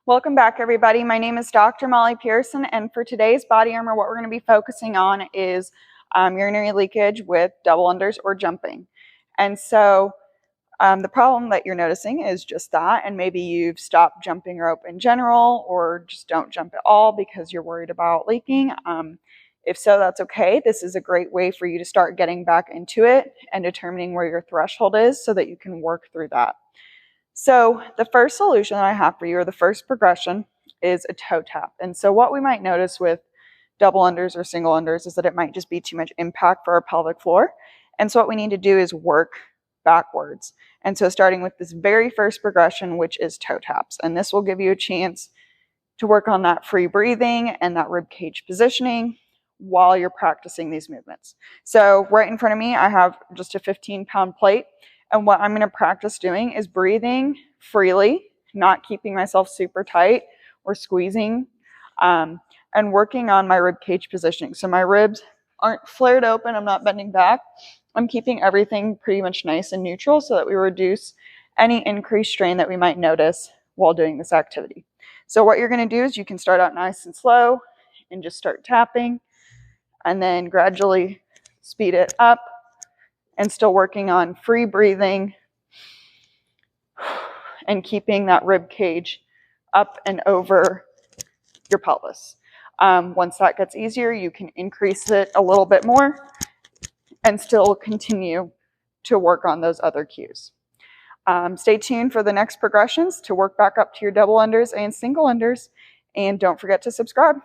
Welcome back, everybody. My name is Dr. Molly Pearson, and for today's body armor, what we're going to be focusing on is urinary leakage with double unders or jumping. And so the problem that you're noticing is just that, and maybe you've stopped jumping rope in general or just don't jump at all because you're worried about leaking. If so, that's okay. This is a great way for you to start getting back into it and determining where your threshold is so that you can work through that. So the first solution that I have for you, or the first progression, is a toe tap. And so what we might notice with double unders or single unders is that it might just be too much impact for our pelvic floor. And so what we need to do is work backwards. And so starting with this very first progression, which is toe taps. And this will give you a chance to work on that free breathing and that rib cage positioning while you're practicing these movements. So right in front of me, I have just a 15-pound plate. And what I'm going to practice doing is breathing freely, not keeping myself super tight or squeezing, and working on my rib cage positioning. So my ribs aren't flared open. I'm not bending back. I'm keeping everything pretty much nice and neutral so that we reduce any increased strain that we might notice while doing this activity. So what you're going to do is you can start out nice and slow and just start tapping and then gradually speed it up. And still working on free breathing and keeping that rib cage up and over your pelvis. Once that gets easier, you can increase it a little bit more and still continue to work on those other cues. Stay tuned for the next progressions to work back up to your double unders and single unders, and don't forget to subscribe.